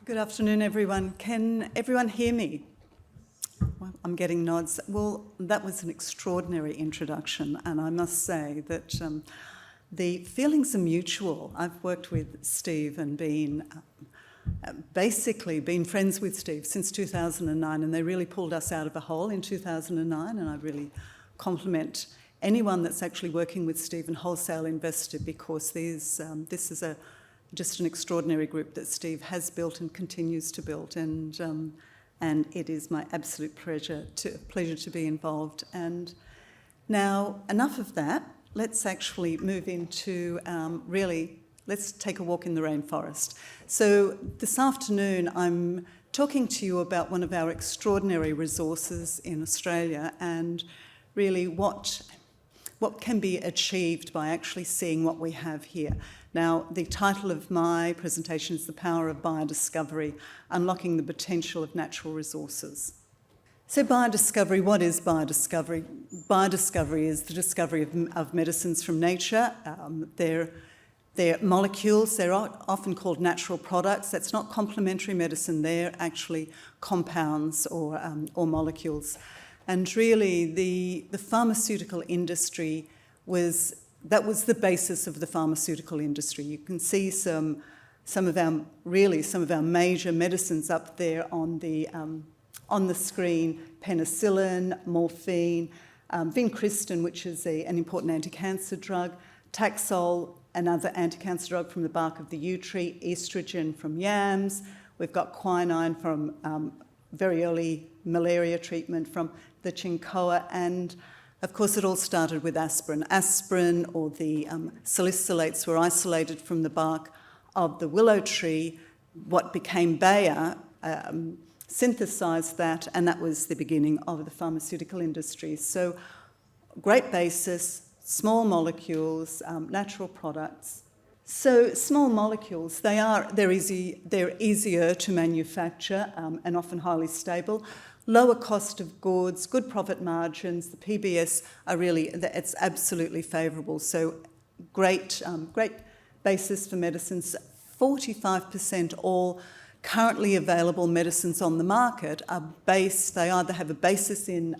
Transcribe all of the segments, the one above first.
Good afternoon, everyone. Can everyone hear me? Well, I'm getting nods. Well, that was an extraordinary introduction, and I must say that the feelings are mutual. I've worked with Steve and basically been friends with Steve since 2009, and they really pulled us out of a hole in 2009, and I really compliment anyone that's actually working with Steve and Wholesale Investor, because this is just an extraordinary group that Steve has built and continues to build, and it is my absolute pleasure to be involved. And now, enough of that. Let's actually move into let's take a walk in the rainforest. So this afternoon, I'm talking to you about one of our extraordinary resources in Australia, and really what can be achieved by actually seeing what we have here. Now, the title of my presentation is The Power of Biodiscovery, Unlocking the Potential of Natural Resources. So biodiscovery, what is biodiscovery? Biodiscovery is the discovery of medicines from nature. They're molecules, they're often called natural products. That's not complementary medicine, they're actually compounds or molecules. And really, the pharmaceutical industry was the basis of the pharmaceutical industry. You can see some of our major medicines up there on the screen: penicillin, morphine, vincristine, which is an important anti-cancer drug, Taxol, another anti-cancer drug from the bark of the yew tree, estrogen from yams. We've got quinine from very early malaria treatment from the chinchilla, and of course it all started with aspirin. Aspirin, or the salicylates, were isolated from the bark of the willow tree. What became Bayer synthesised that, and that was the beginning of the pharmaceutical industry. So great basis, small molecules, natural products. So small molecules, they're easier to manufacture and often highly stable. Lower cost of goods, good profit margins. The PBS it's absolutely favourable. So great basis for medicines. 45% all currently available medicines on the market they either have a basis in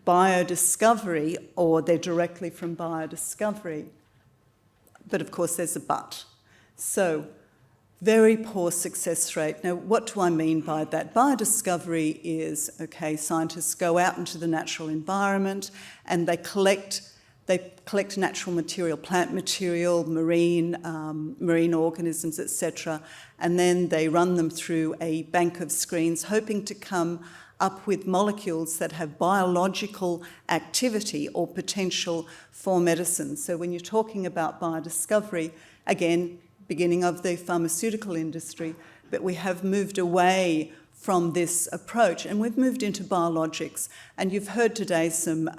biodiscovery, or they're directly from biodiscovery. But of course there's a but. So very poor success rate. Now, what do I mean by that? Biodiscovery is, scientists go out into the natural environment and they collect natural material, plant material, marine organisms, etc., and then they run them through a bank of screens, hoping to come up with molecules that have biological activity or potential for medicine. So when you're talking about biodiscovery, again, beginning of the pharmaceutical industry, but we have moved away from this approach and we've moved into biologics. And you've heard today some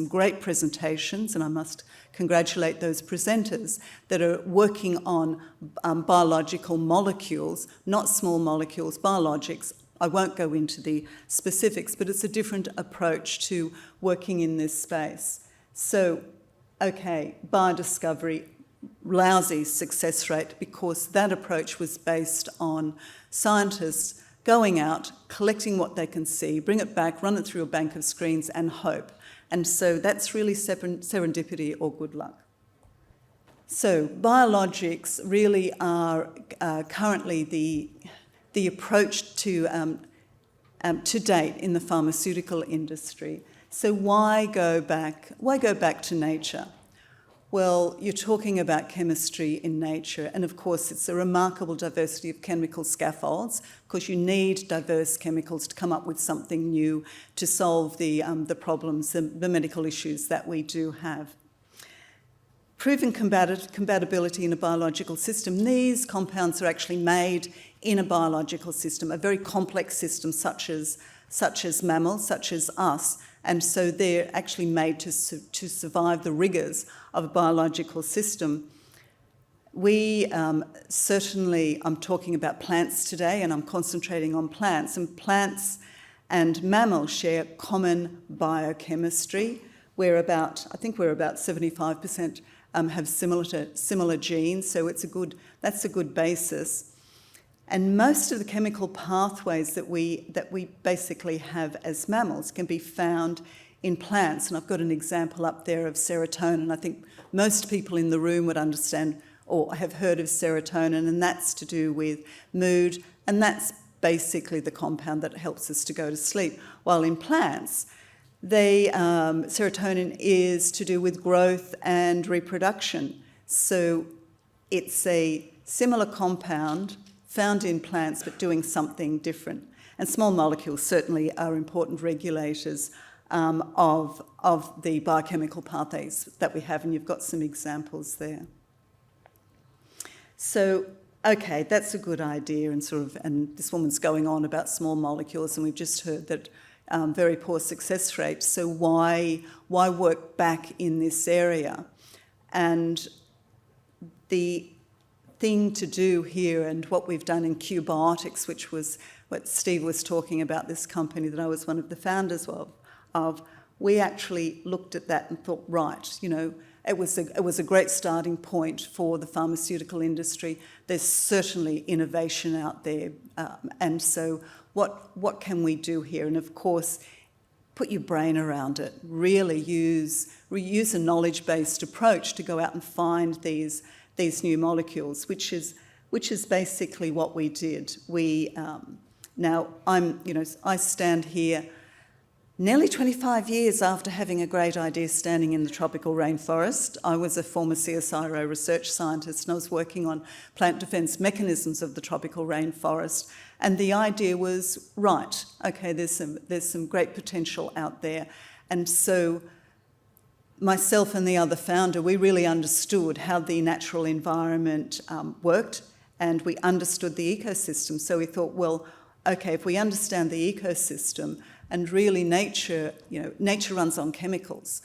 great presentations, and I must congratulate those presenters that are working on biological molecules, not small molecules, biologics. I won't go into the specifics, but it's a different approach to working in this space. So, biodiscovery, lousy success rate, because that approach was based on scientists going out, collecting what they can see, bring it back, run it through a bank of screens and hope. And so that's really serendipity or good luck. So biologics really are currently the approach to date in the pharmaceutical industry. So why go back to nature? Well, you're talking about chemistry in nature, and of course it's a remarkable diversity of chemical scaffolds, because you need diverse chemicals to come up with something new to solve the problems, the medical issues that we do have. Proven compatibility in a biological system. These compounds are actually made in a biological system, a very complex system such as mammals, such as us, and so they're actually made to survive the rigours of a biological system. I'm talking about plants today, and I'm concentrating on plants, and plants and mammals share common biochemistry. I think we're about 75% have similar genes, so that's a good basis. And most of the chemical pathways that we basically have as mammals can be found in plants. And I've got an example up there of serotonin. I think most people in the room would understand or have heard of serotonin, and that's to do with mood, and that's basically the compound that helps us to go to sleep. While in plants, serotonin is to do with growth and reproduction. So it's a similar compound found in plants but doing something different. And small molecules certainly are important regulators of the biochemical pathways that we have, and you've got some examples there. So, okay, that's a good idea, and this woman's going on about small molecules, and we've just heard that very poor success rate. So why work back in this area? And the thing to do here, and what we've done in QBiotics, which was what Steve was talking about, this company that I was one of the founders of, we actually looked at that and thought, right, it was a great starting point for the pharmaceutical industry. There's certainly innovation out there, and so what can we do here? And of course, put your brain around it. Really use a knowledge-based approach to go out and find these new molecules, which is basically what we did. I stand here nearly 25 years after having a great idea standing in the tropical rainforest. I was a former CSIRO research scientist, and I was working on plant defence mechanisms of the tropical rainforest. And the idea was, right, okay, there's some great potential out there. And so myself and the other founder, we really understood how the natural environment worked, and we understood the ecosystem. So we thought, well, okay, if we understand the ecosystem, and really nature runs on chemicals.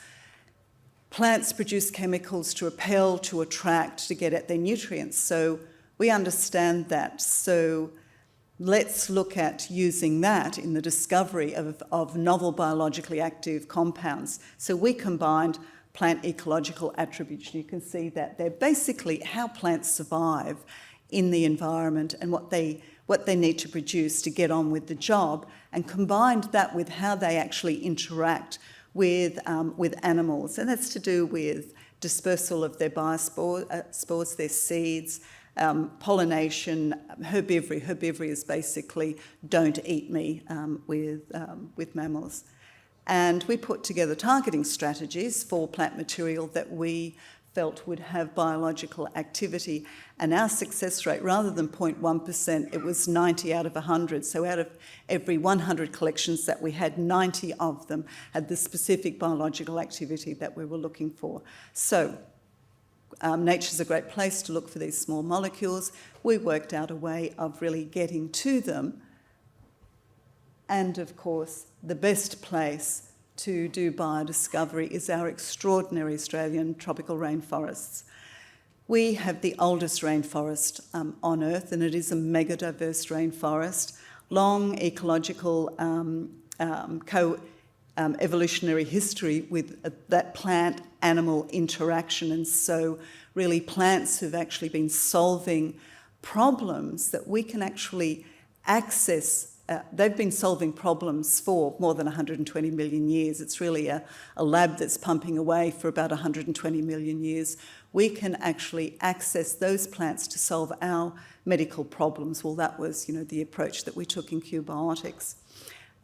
Plants produce chemicals to repel, to attract, to get at their nutrients. So we understand that. So let's look at using that in the discovery of novel biologically active compounds. So we combined plant ecological attributes. You can see that they're basically how plants survive in the environment and what they need to produce to get on with the job, and combined that with how they actually interact with animals. And that's to do with dispersal of their spores, their seeds, pollination, herbivory. Herbivory is basically don't eat me with mammals. And we put together targeting strategies for plant material that we felt would have biological activity, and our success rate, rather than 0.1%, it was 90 out of 100. So out of every 100 collections that we had, 90 of them had the specific biological activity that we were looking for. So nature's a great place to look for these small molecules. We worked out a way of really getting to them, and of course the best place to do biodiscovery is our extraordinary Australian tropical rainforests. We have the oldest rainforest on Earth, and it is a mega diverse rainforest, long ecological evolutionary history with that plant-animal interaction. And so really plants have actually been solving problems that we can actually access. They've been solving problems for more than 120 million years. It's really a lab that's pumping away for about 120 million years. We can actually access those plants to solve our medical problems. Well, that was, the approach that we took in QBiotics.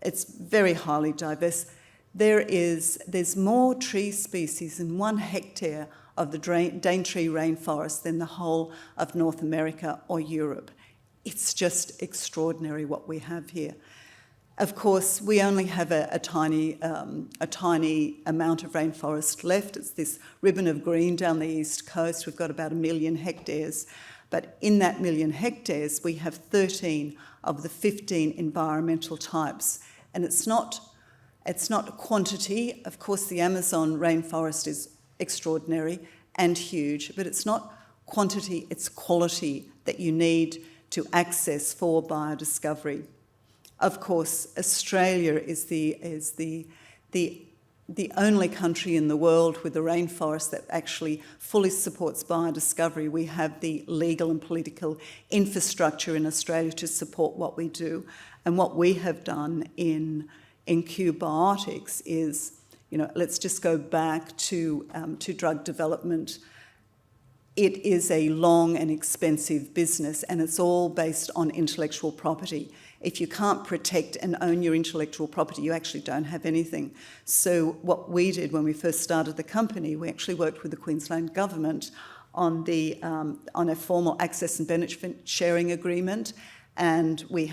It's very highly diverse. There's more tree species in 1 hectare of the Daintree rainforest than the whole of North America or Europe. It's just extraordinary what we have here. Of course, we only have a tiny amount of rainforest left. It's this ribbon of green down the east coast. We've got about 1 million hectares. But in that 1 million hectares, we have 13 of the 15 environmental types. And it's not quantity. Of course, the Amazon rainforest is extraordinary and huge, but it's not quantity, it's quality that you need to access for biodiscovery. Of course, Australia is the the only country in the world with a rainforest that actually fully supports biodiscovery. We have the legal and political infrastructure in Australia to support what we do. And what we have done in QBiotics is, let's just go back to drug development. It is a long and expensive business, and it's all based on intellectual property. If you can't protect and own your intellectual property, you actually don't have anything. So what we did when we first started the company, we actually worked with the Queensland government on a formal access and benefit sharing agreement, and we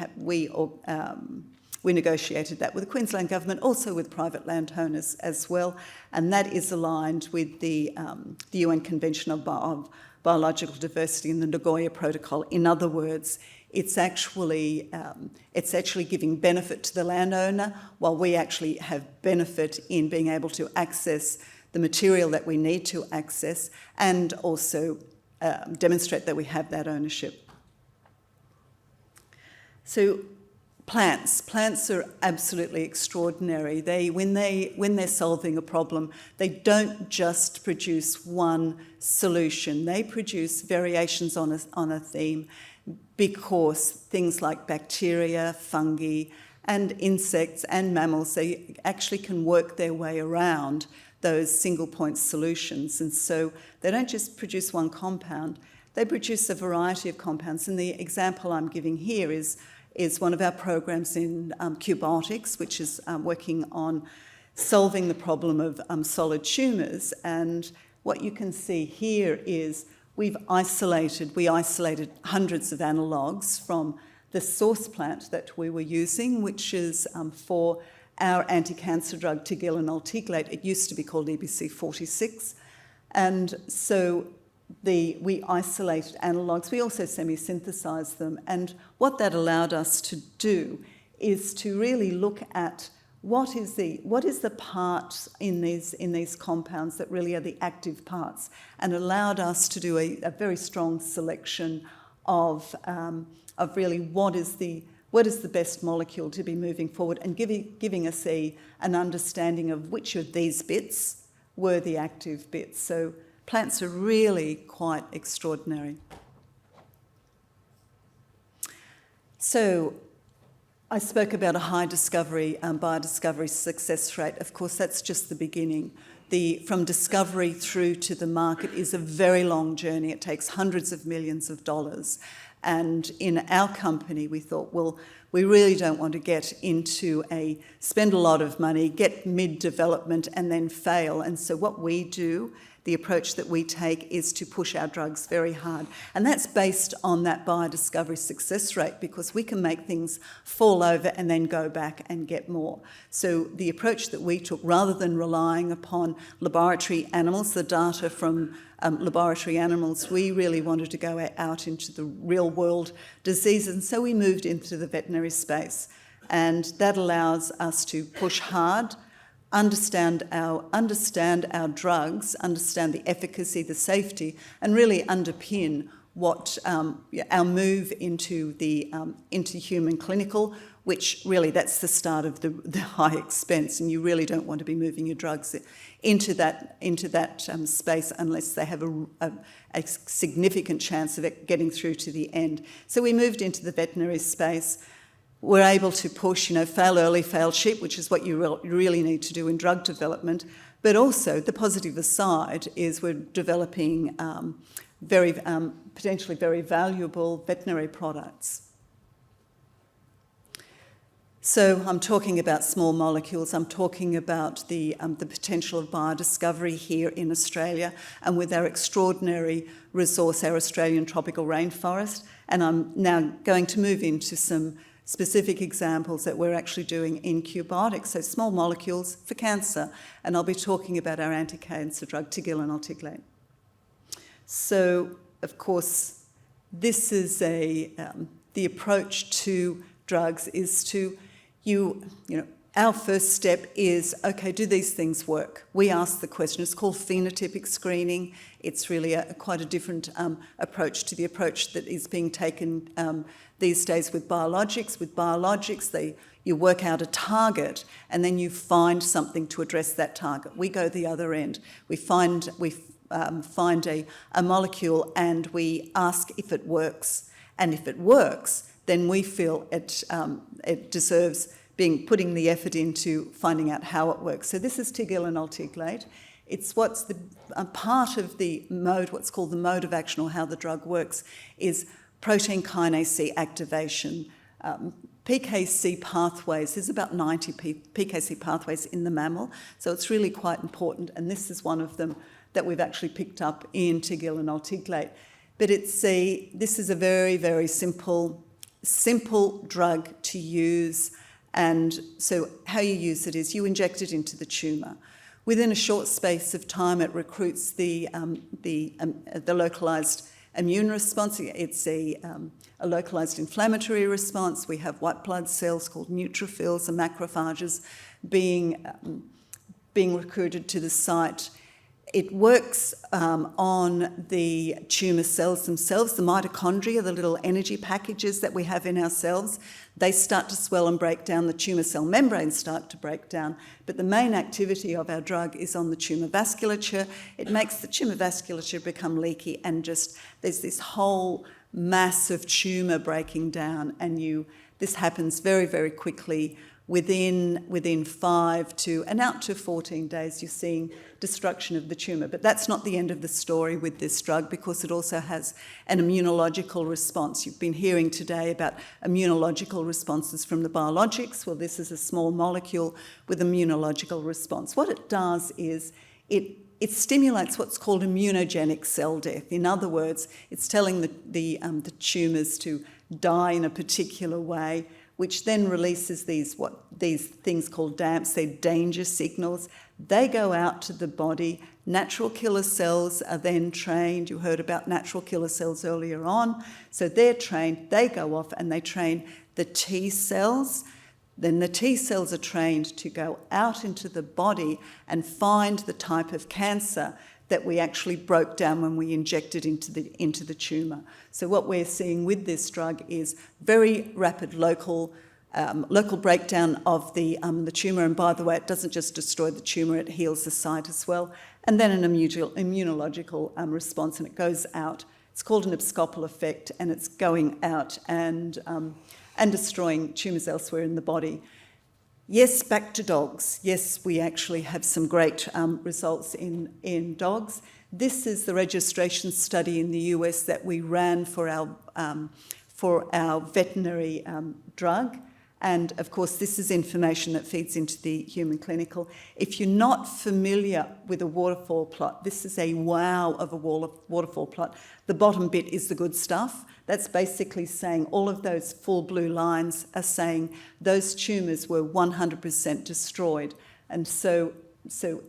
negotiated that with the Queensland government, also with private landowners as well, and that is aligned with the UN Convention of Biological Diversity and the Nagoya Protocol. In other words, it's actually giving benefit to the landowner, while we actually have benefit in being able to access the material that we need to access, and also demonstrate that we have that ownership. So plants are absolutely extraordinary. When they're solving a problem, they don't just produce one solution. They produce variations on a theme, because things like bacteria, fungi, and insects and mammals, they actually can work their way around those single point solutions. And so they don't just produce one compound, they produce a variety of compounds. And the example I'm giving here is one of our programs in QBiotics, which is working on solving the problem of solid tumours. And what you can see here is we isolated hundreds of analogues from the source plant that we were using, which is for our anti-cancer drug tigilanoltiglate. It used to be called EBC46. And so we isolated analogues. We also semi-synthesized them. And what that allowed us to do is to really look at what is the part in these compounds that really are the active parts, and allowed us to do a very strong selection of really what is the best molecule to be moving forward, and giving us an understanding of which of these bits were the active bits. So plants are really quite extraordinary. So I spoke about a high biodiscovery success rate. Of course, that's just the beginning. From discovery through to the market is a very long journey. It takes hundreds of millions of dollars. And in our company, we thought, well, we really don't want to spend a lot of money, get mid-development and then fail. And so what we do, the approach that we take, is to push our drugs very hard. And that's based on that biodiscovery success rate, because we can make things fall over and then go back and get more. So the approach that we took, rather than relying upon laboratory animals, the data from laboratory animals, we really wanted to go out into the real world diseases. And so we moved into the veterinary space. And that allows us to push hard, understand our drugs, understand the efficacy, the safety, and really underpin what our move into human clinical, which really that's the start of the high expense, and you really don't want to be moving your drugs into that space unless they have a significant chance of it getting through to the end. So we moved into the veterinary space. We're able to push, fail early, fail cheap, which is what you really need to do in drug development. But also, the positive aside is we're developing potentially very valuable veterinary products. So I'm talking about small molecules. I'm talking about the potential of biodiscovery here in Australia, and with our extraordinary resource, our Australian tropical rainforest. And I'm now going to move into some specific examples that we're actually doing in QBiotics, so small molecules for cancer, and I'll be talking about our anti-cancer drug tigilanoltiglate. So, of course, this is the approach to drugs is to our first step is, okay, do these things work? We ask the question. It's called phenotypic screening. It's really quite a different approach to the approach that is being taken these days with biologics. With biologics, you work out a target and then you find something to address that target. We go the other end. We find a molecule and we ask if it works. And if it works, then we feel it deserves putting the effort into finding out how it works. So this is tigilin-altiglate. It's what's a part of the mode, what's called the mode of action, or how the drug works, is protein kinase C activation. PKC pathways, there's about 90 PKC pathways in the mammal, so it's really quite important, and this is one of them that we've actually picked up in tigilin-altiglate. But this is a very, very simple drug to use. And so how you use it is you inject it into the tumour. Within a short space of time, it recruits the localised immune response. It's a localised inflammatory response. We have white blood cells called neutrophils and macrophages being recruited to the site. It works on the tumour cells themselves, the mitochondria, the little energy packages that we have in our cells. They start to swell and break down, the tumour cell membranes start to break down, but the main activity of our drug is on the tumour vasculature. It makes the tumour vasculature become leaky and there's this whole mass of tumour breaking down, and this happens very, very quickly. Within 5 to and out to 14 days, you're seeing destruction of the tumour. But that's not the end of the story with this drug, because it also has an immunological response. You've been hearing today about immunological responses from the biologics. Well, this is a small molecule with immunological response. What it does is it stimulates what's called immunogenic cell death. In other words, it's telling the tumours to die in a particular way, which then releases these things called DAMPs, they're danger signals. They go out to the body. Natural killer cells are then trained. You heard about natural killer cells earlier on. So they're trained, they go off and they train the T cells. Then the T cells are trained to go out into the body and find the type of cancer that we actually broke down when we injected into the tumour. So what we're seeing with this drug is very rapid local breakdown of the tumour. And by the way, it doesn't just destroy the tumour, it heals the site as well. And then an immunological response, and it goes out. It's called an abscopal effect, and it's going out and destroying tumours elsewhere in the body. Yes, back to dogs. Yes, we actually have some great results in dogs. This is the registration study in the US that we ran for our veterinary drug. And of course, this is information that feeds into the human clinical. If you're not familiar with a waterfall plot, this is a wow of a waterfall plot. The bottom bit is the good stuff. That's basically saying all of those full blue lines are saying those tumours were 100% destroyed. And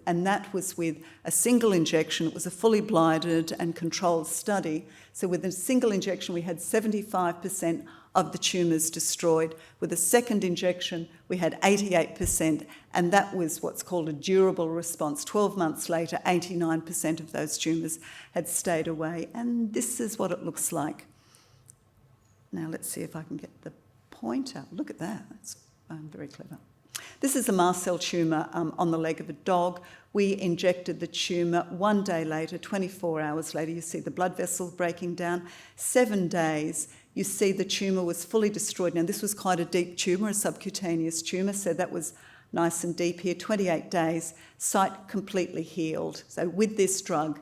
and that was with a single injection. It was a fully blinded and controlled study. So with a single injection, we had 75% of the tumours destroyed. With a second injection, we had 88%, and that was what's called a durable response. 12 months later, 89% of those tumours had stayed away, and this is what it looks like. Now let's see if I can get the pointer. Look at that, that's very clever. This is a mast cell tumour on the leg of a dog. We injected the tumour. 1 day later, 24 hours later, you see the blood vessels breaking down. 7 days, you see the tumour was fully destroyed. Now, this was quite a deep tumour, a subcutaneous tumour, so that was nice and deep here. 28 days, site completely healed. So with this drug,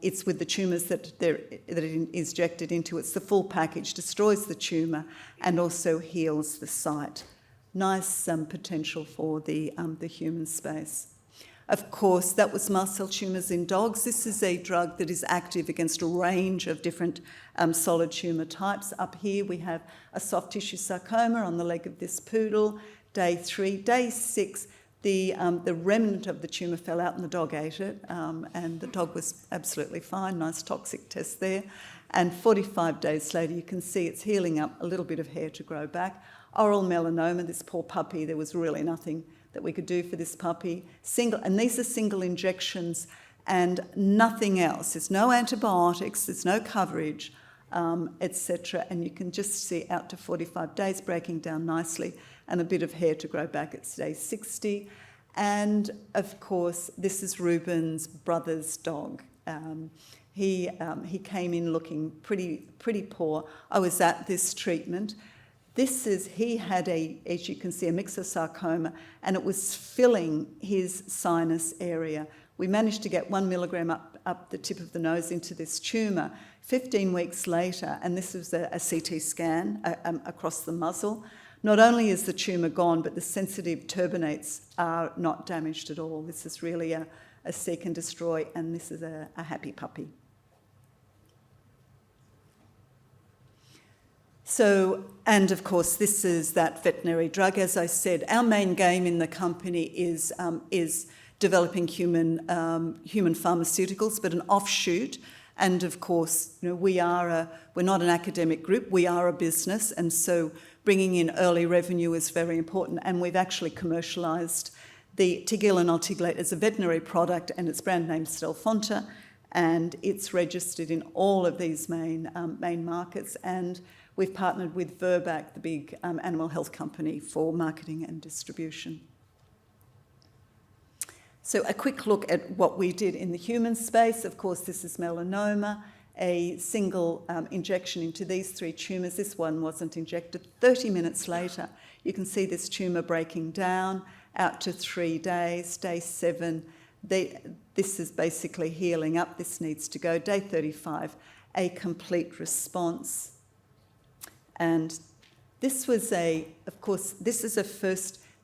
it's with the tumours that it is injected into. It's the full package, destroys the tumour and also heals the site. Nice potential for the human space. Of course, that was mast cell tumours in dogs. This is a drug that is active against a range of different solid tumour types. Up here we have a soft tissue sarcoma on the leg of this poodle. Day 3. Day 6, the remnant of the tumour fell out and the dog ate it, and the dog was absolutely fine. Nice toxic test there. And 45 days later, you can see it's healing up, a little bit of hair to grow back. Oral melanoma, this poor puppy, there was really nothing that we could do for this puppy. And these are single injections and nothing else. There's no antibiotics, there's no coverage, etc. And you can just see out to 45 days breaking down nicely, and a bit of hair to grow back at day 60. And of course, this is Ruben's brother's dog. He came in looking pretty poor. I was at this treatment. He had as you can see, a myxosarcoma, and it was filling his sinus area. We managed to get 1 milligram up the tip of the nose into this tumour. 15 weeks later, and this was a CT scan across the muzzle, not only is the tumour gone, but the sensitive turbinates are not damaged at all. This is really a seek and destroy, and this is a happy puppy. So, and of course, this is that veterinary drug. As I said, our main game in the company is developing human pharmaceuticals, but an offshoot. And of course, we're not an academic group, we are a business, and so bringing in early revenue is very important. And we've actually commercialised the Tigilin altigulate as a veterinary product, and its brand name Stelfonta, and it's registered in all of these main markets. And we've partnered with Virbac, the big animal health company, for marketing and distribution. So a quick look at what we did in the human space. Of course, this is melanoma, a single injection into these 3 tumours. This one wasn't injected. 30 minutes later, you can see this tumour breaking down out to 3 days. Day 7, this is basically healing up. This needs to go. Day 35, a complete response. And this was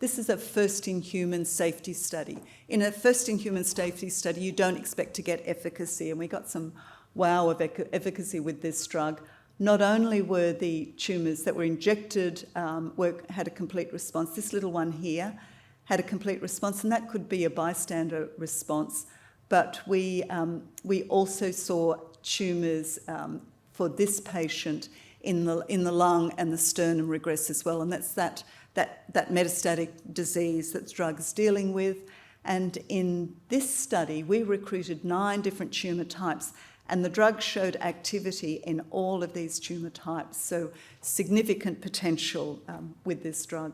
this is a first-in-human safety study. In a first-in-human safety study, you don't expect to get efficacy, and we got some wow of efficacy with this drug. Not only were the tumours that were injected had a complete response, this little one here had a complete response, and that could be a bystander response, but we also saw tumours for this patient in the lung and the sternum regress as well, and that's that metastatic disease that the drug is dealing with. And in this study, we recruited 9 different tumour types, and the drug showed activity in all of these tumour types, so significant potential with this drug.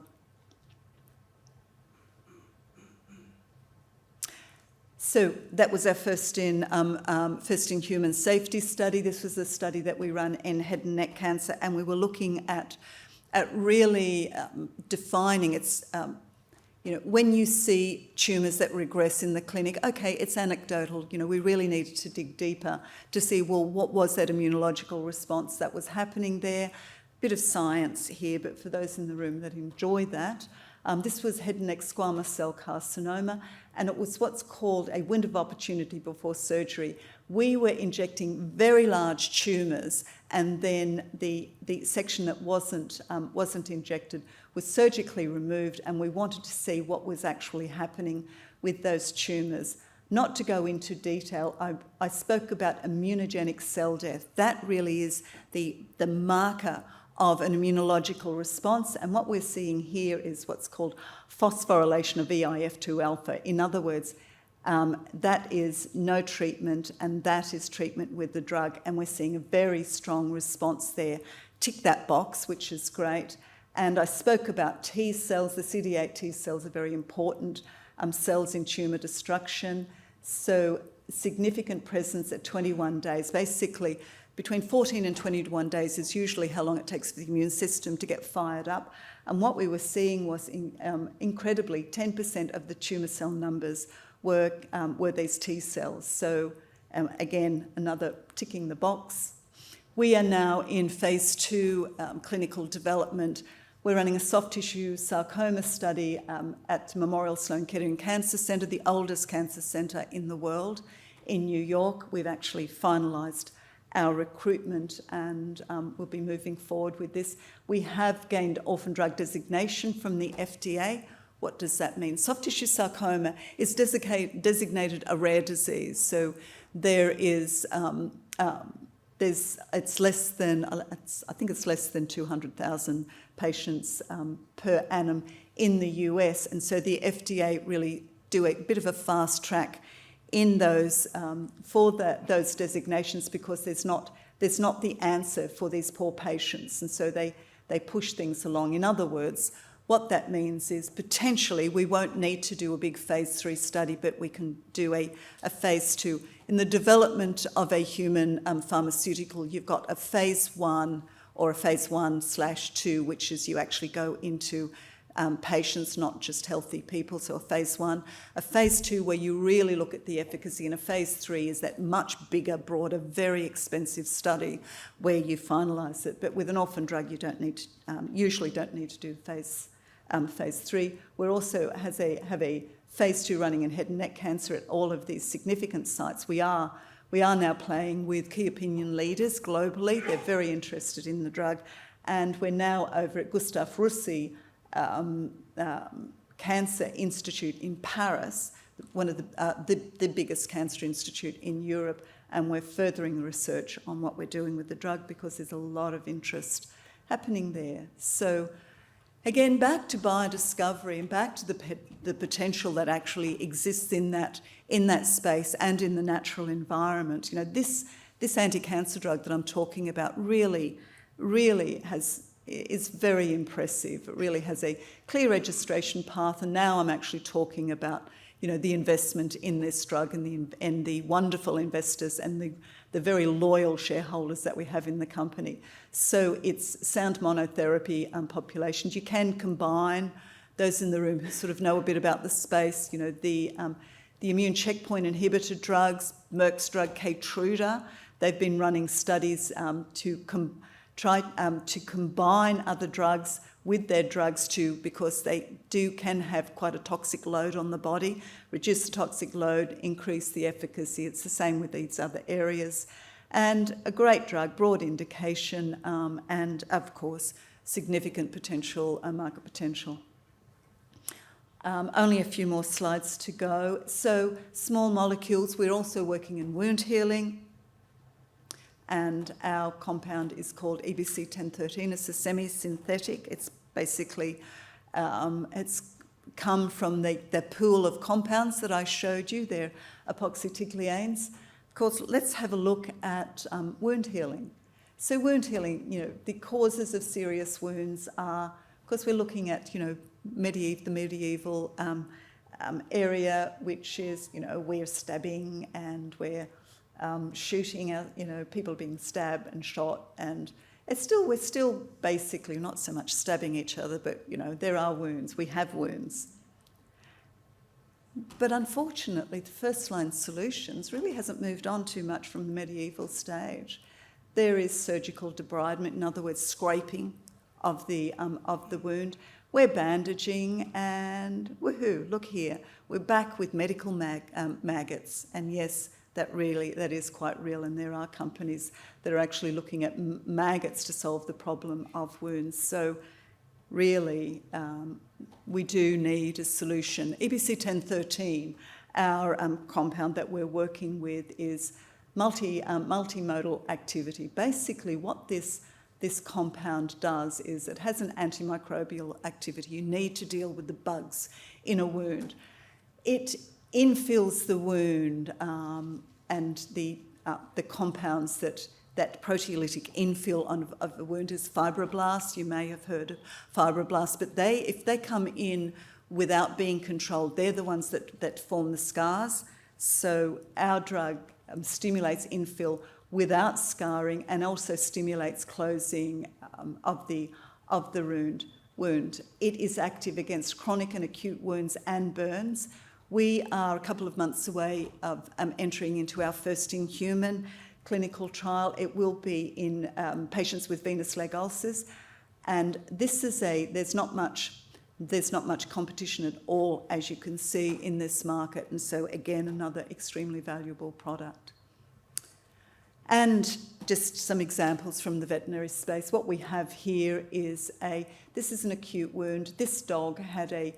So that was our first in human safety study. This was a study that we run in head and neck cancer, and we were looking at really defining its, when you see tumours that regress in the clinic, okay, it's anecdotal. We really needed to dig deeper to see, well, what was that immunological response that was happening there? Bit of science here, but for those in the room that enjoy that, this was head and neck squamous cell carcinoma, and it was what's called a window of opportunity before surgery. We were injecting very large tumours, and then the section that wasn't injected was surgically removed, and we wanted to see what was actually happening with those tumours. Not to go into detail, I spoke about immunogenic cell death. That really is the marker of an immunological response, and what we're seeing here is what's called phosphorylation of eIF2 alpha. In other words, that is no treatment, and that is treatment with the drug, and we're seeing a very strong response there. Tick that box, which is great. And I spoke about T cells. The CD8 T cells are very important cells in tumour destruction. So significant presence at 21 days. Basically, between 14 and 21 days is usually how long it takes for the immune system to get fired up. And what we were seeing was incredibly 10% of the tumour cell numbers were these T cells. So again, another ticking the box. We are now in phase 2 clinical development. We're running a soft tissue sarcoma study at Memorial Sloan Kettering Cancer Centre, the oldest cancer centre in the world in New York. We've actually finalised our recruitment, and we'll be moving forward with this. We have gained orphan drug designation from the FDA. What does that mean? Soft tissue sarcoma is designated a rare disease. So there is it's less than, I think it's less than 200,000 patients per annum in the US, and so the FDA really do a bit of a fast track in those for those designations, because there's not the answer for these poor patients, and so they push things along. In other words, what that means is potentially we won't need to do a big phase 3 study, but we can do a phase 2. In the development of a human pharmaceutical, you've got a phase 1 or a phase 1/2, which is you actually go into patients, not just healthy people, so a phase 1. A phase 2 where you really look at the efficacy, and a phase 3 is that much bigger, broader, very expensive study where you finalise it. But with an orphan drug, you usually don't need to do phase 3. We also have a phase 2 running in head and neck cancer at all of these significant sites. We are now playing with key opinion leaders globally. They're very interested in the drug, and we're now over at Gustave Roussy Cancer Institute in Paris, one of the biggest cancer institute in Europe, and we're furthering the research on what we're doing with the drug because there's a lot of interest happening there. So again, back to biodiscovery and back to the potential that actually exists in that space and in the natural environment. You know, this anti-cancer drug that I'm talking about really is very impressive. It really has a clear registration path, and now I'm actually talking about, you know, the investment in this drug and the wonderful investors and the very loyal shareholders that we have in the company. So it's sound monotherapy populations. You can combine those in the room who sort of know a bit about the space. You know, the immune checkpoint inhibitor drugs, Merck's drug Keytruda, they've been running studies to try to combine other drugs with their drugs too, because they can have quite a toxic load on the body. Reduce the toxic load, increase the efficacy. It's the same with these other areas. And a great drug, broad indication, and of course, significant potential, market potential. Only a few more slides to go. So small molecules, we're also working in wound healing, and our compound is called EBC-1013. It's a semi-synthetic. It's basically, it's come from the pool of compounds that I showed you. They're epoxyticlianes. Of course, let's have a look at wound healing. So wound healing, you know, the causes of serious wounds are, of course, we're looking at, you know, the medieval area, which is, you know, we're stabbing and we're shooting out, you know, people being stabbed and shot, and we're still basically not so much stabbing each other, but, you know, there are wounds, we have wounds. But unfortunately, the first-line solutions really hasn't moved on too much from the medieval stage. There is surgical debridement, in other words, scraping of the wound. We're bandaging, and woohoo, look here, we're back with medical maggots, and yes, that is quite real, and there are companies that are actually looking at maggots to solve the problem of wounds. So really, we do need a solution. EBC-1013, our compound that we're working with, is multimodal activity. Basically, what this compound does is it has an antimicrobial activity. You need to deal with the bugs in a wound. It infills the wound, and the compounds that proteolytic infill of the wound is fibroblasts. You may have heard of fibroblasts, but if they come in without being controlled, they're the ones that form the scars. So our drug stimulates infill without scarring, and also stimulates closing of the wound. It is active against chronic and acute wounds and burns. We are a couple of months away of entering into our first in-human clinical trial. It will be in patients with venous leg ulcers, and this is there's not much competition at all, as you can see, in this market, and so again, another extremely valuable product. And just some examples from the veterinary space. What we have here is this is an acute wound. This dog had a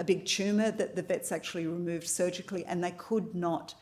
big tumour that the vets actually removed surgically, and they could not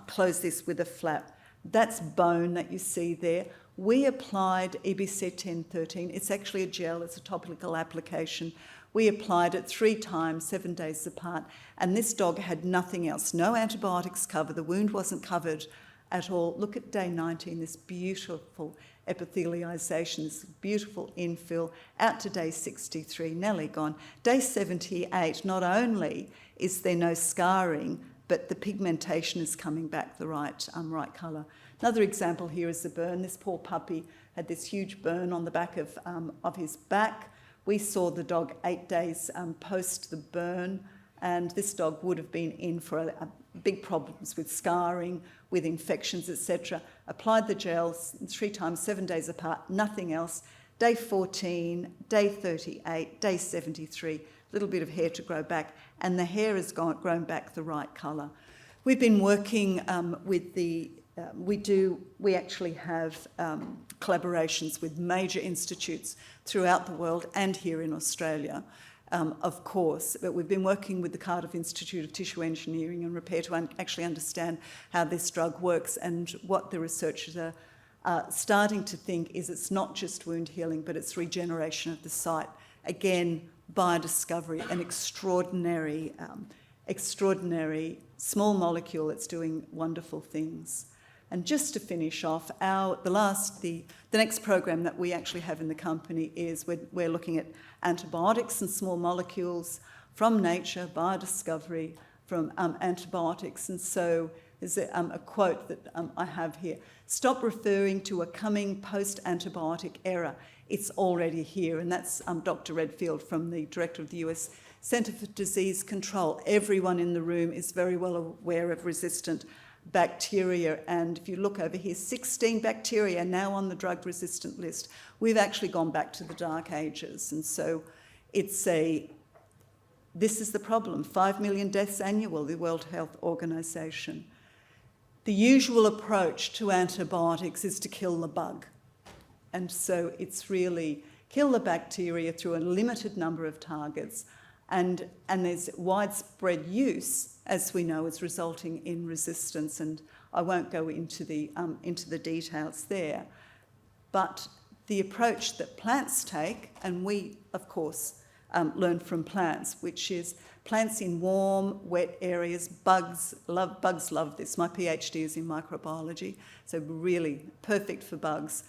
close this with a flap. That's bone that you see there. We applied EBC 1013. It's actually a gel, it's a topical application. We applied it 3 times, 7 days apart, and this dog had nothing else. No antibiotics cover. The wound wasn't covered at all. Look at day 19, this beautiful epithelialization, this beautiful infill, out to day 63, nearly gone. Day 78, not only is there no scarring, but the pigmentation is coming back the right colour. Another example here is the burn. This poor puppy had this huge burn on the back of his back. We saw the dog 8 days post the burn, and this dog would have been in for big problems with scarring, with infections, etc. Applied the gels 3 times, 7 days apart, nothing else. Day 14, day 38, day 73, a little bit of hair to grow back, and the hair has grown back the right colour. We've been working with the we actually have collaborations with major institutes throughout the world and here in Australia, of course, but we've been working with the Cardiff Institute of Tissue Engineering and Repair to actually understand how this drug works, and what the researchers are starting to think is it's not just wound healing, but it's regeneration of the site. Again, Biodiscovery, an extraordinary small molecule that's doing wonderful things. And just to finish off, the next program that we actually have in the company is we're looking at antibiotics and small molecules from nature, biodiscovery, from antibiotics. And so there's a quote that I have here: "Stop referring to a coming post-antibiotic era. It's already here." And that's Dr. Redfield, from the director of the US Centre for Disease Control. Everyone in the room is very well aware of resistant bacteria, and if you look over here, 16 bacteria now on the drug-resistant list. We've actually gone back to the Dark Ages, and so this is the problem. 5 million deaths annual, the World Health Organization. The usual approach to antibiotics is to kill the bug, and so it's really kill the bacteria through a limited number of targets, and there's widespread use, as we know, is resulting in resistance, and I won't go into the details there. But the approach that plants take, and we, of course, learn from plants, which is plants in warm, wet areas. Bugs love this. My PhD is in microbiology, so really perfect for bugs.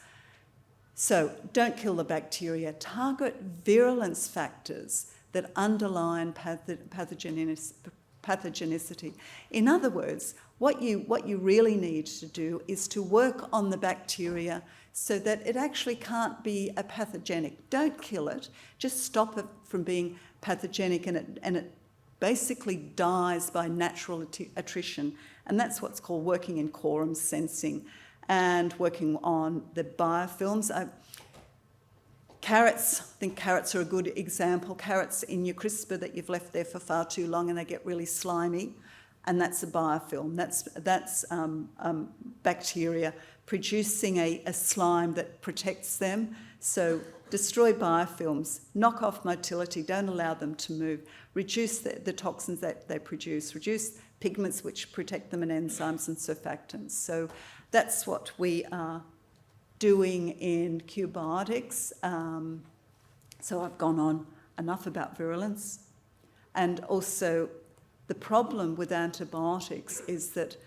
So don't kill the bacteria. Target virulence factors that underline pathogenicity. In other words, what you really need to do is to work on the bacteria so that it actually can't be a pathogenic. Don't kill it, just stop it from being pathogenic, and it basically dies by natural attrition. And that's what's called working in quorum sensing and working on the biofilms. Carrots, I think carrots are a good example. Carrots in your crisper that you've left there for far too long and they get really slimy, and that's a biofilm. That's bacteria producing a slime that protects them. So destroy biofilms, knock off motility, don't allow them to move, reduce the toxins that they produce, reduce pigments which protect them, and enzymes and surfactants. So that's what we are doing in QBiotics. So I've gone on enough about virulence. And also the problem with antibiotics is that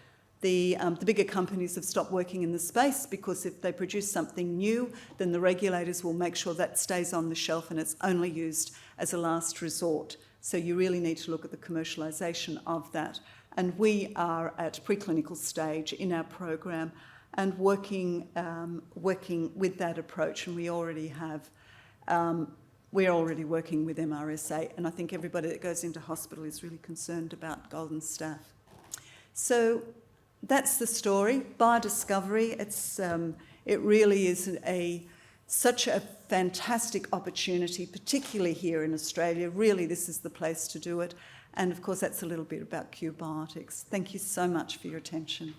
the bigger companies have stopped working in the space, because if they produce something new, then the regulators will make sure that stays on the shelf and it's only used as a last resort. So you really need to look at the commercialisation of that. And we are at preclinical stage in our program and working with that approach, and we're already working with MRSA, and I think everybody that goes into hospital is really concerned about golden staph. So that's the story. Biodiscovery, it really is such a fantastic opportunity, particularly here in Australia. Really, this is the place to do it. And of course, that's a little bit about QBiotics. Thank you so much for your attention.